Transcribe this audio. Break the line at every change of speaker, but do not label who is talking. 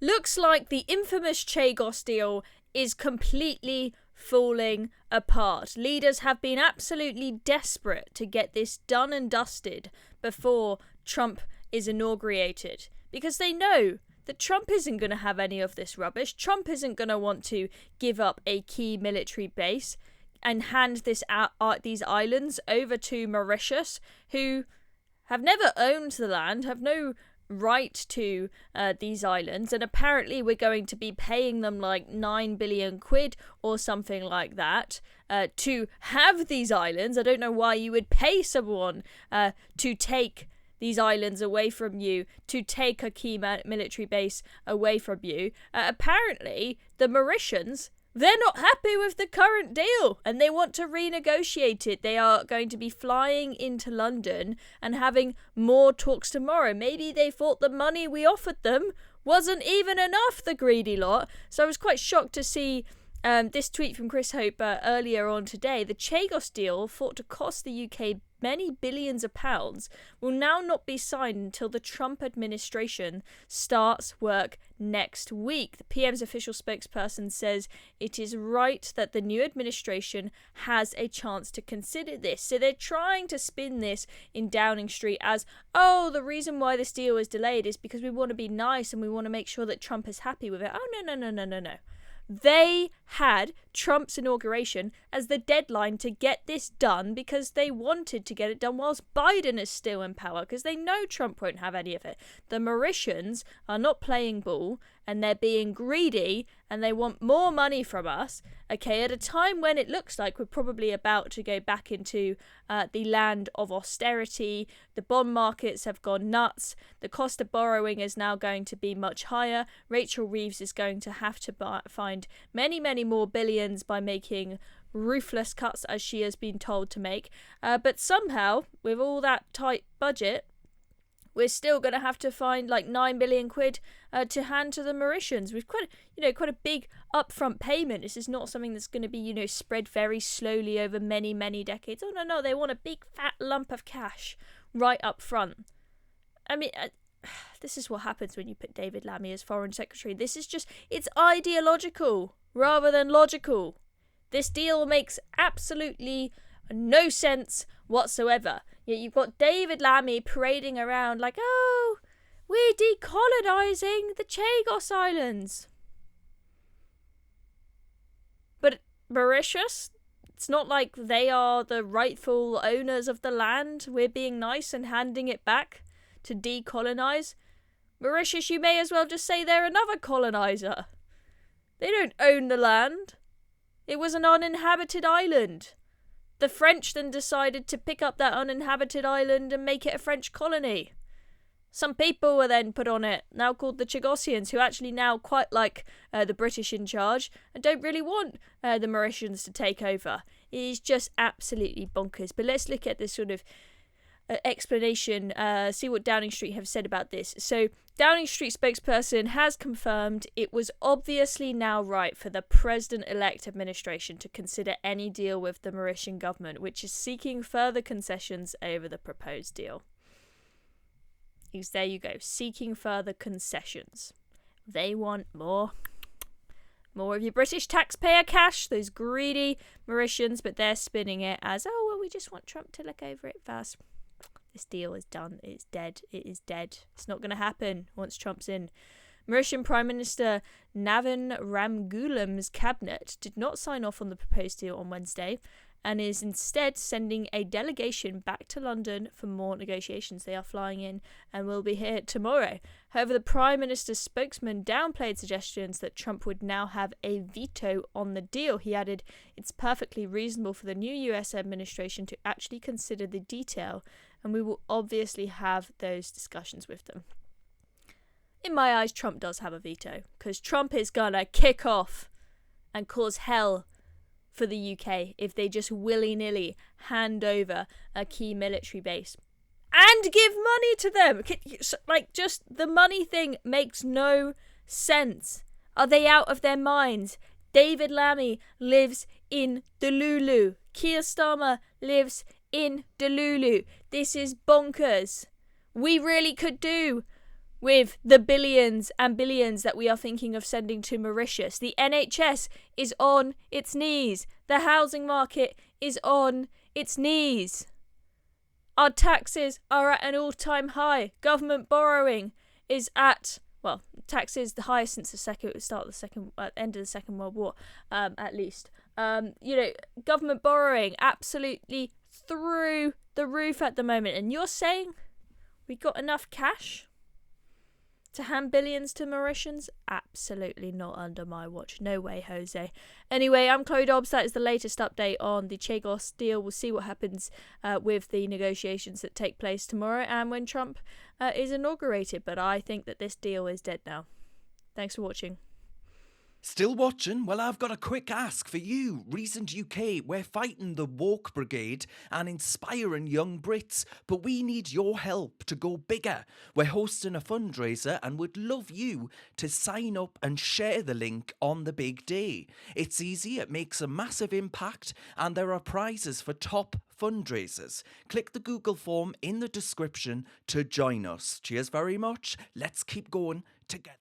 looks like the infamous Chagos deal is completely falling apart. Leaders have been absolutely desperate to get this done and dusted before Trump is inaugurated, because they know that Trump isn't going to have any of this rubbish. Trump isn't going to want to give up a key military base and hand these islands over to Mauritius, who have never owned the land, have no right to these islands, and apparently we're going to be paying them like 9 billion quid or something like that to have these islands. I don't know why you would pay someone to take these islands away from you, to take a key military base away from you. Apparently the Mauritians, they're not happy with the current deal and they want to renegotiate it. They are going to be flying into London and having more talks tomorrow. Maybe they thought the money we offered them wasn't even enough, the greedy lot. So I was quite shocked to see this tweet from Chris Hope earlier on today. The Chagos deal, thought to cost the UK many billions of pounds, will now not be signed until the Trump administration starts work next week. The PM's official spokesperson says it is right that the new administration has a chance to consider this. So they're trying to spin this in Downing Street as, oh, the reason why this deal is delayed is because we want to be nice and we want to make sure that Trump is happy with it. Oh, no. They had Trump's inauguration as the deadline to get this done because they wanted to get it done whilst Biden is still in power, because they know Trump won't have any of it. The Mauritians are not playing ball and they're being greedy and they want more money from us, okay, at a time when it looks like we're probably about to go back into the land of austerity. The bond markets have gone nuts. The cost of borrowing is now going to be much higher. Rachel Reeves is going to have to find many more billions by making ruthless cuts, as she has been told to make. But somehow, with all that tight budget, we're still going to have to find like 9 billion quid to hand to the Mauritians. We've quite a big upfront payment. This is not something that's going to be, spread very slowly over many decades. Oh, no, they want a big fat lump of cash right up front. I mean, this is what happens when you put David Lammy as Foreign Secretary. This is just, it's ideological rather than logical. This deal makes absolutely no sense whatsoever. Yet you've got David Lammy parading around like, oh, we're decolonising the Chagos Islands. But Mauritius, it's not like they are the rightful owners of the land. We're being nice and handing it back to decolonise. Mauritius, you may as well just say they're another coloniser. They don't own the land. It was an uninhabited island. The French then decided to pick up that uninhabited island and make it a French colony. Some people were then put on it, now called the Chagosians, who actually now quite like the British in charge and don't really want the Mauritians to take over. It is just absolutely bonkers. But let's look at this sort of explanation, see what Downing Street have said about this. So Downing Street spokesperson has confirmed it was obviously now right for the President-elect administration to consider any deal with the Mauritian government, which is seeking further concessions over the proposed deal. There you go, seeking further concessions. They want more of your British taxpayer cash, those greedy Mauritians, but they're spinning it as, oh, well, we just want Trump to look over it first. This deal is done. It's dead. It is dead. It's not going to happen once Trump's in. Mauritian Prime Minister Navin Ramgoolam's cabinet did not sign off on the proposed deal on Wednesday and is instead sending a delegation back to London for more negotiations. They are flying in and will be here tomorrow. However, the Prime Minister's spokesman downplayed suggestions that Trump would now have a veto on the deal. He added, it's perfectly reasonable for the new US administration to actually consider the detail, and we will obviously have those discussions with them. In my eyes, Trump does have a veto, because Trump is gonna kick off and cause hell for the UK if they just willy-nilly hand over a key military base and give money to them. Like, just the money thing makes no sense. Are they out of their minds? David Lammy lives in Delulu. Keir Starmer lives in Delulu. This is bonkers. We really could do with the billions and billions that we are thinking of sending to Mauritius. The NHS is on its knees. The housing market is on its knees. Our taxes are at an all-time high. Government borrowing is at, well, taxes the highest since the end of the Second World War, at least. Government borrowing absolutely through the roof at the moment. And you're saying we got enough cash to hand billions to Mauritians? Absolutely not under my watch. No way, Jose. Anyway, I'm Chloe Dobbs. That is the latest update on the Chagos deal. We'll see what happens with the negotiations that take place tomorrow and when Trump is inaugurated. But I think that this deal is dead now. Thanks for watching.
Still watching? Well, I've got a quick ask for you. Recent UK, we're fighting the woke brigade and inspiring young Brits, but we need your help to go bigger. We're hosting a fundraiser and would love you to sign up and share the link on the big day. It's easy, it makes a massive impact, and there are prizes for top fundraisers. Click the Google form in the description to join us. Cheers very much. Let's keep going together.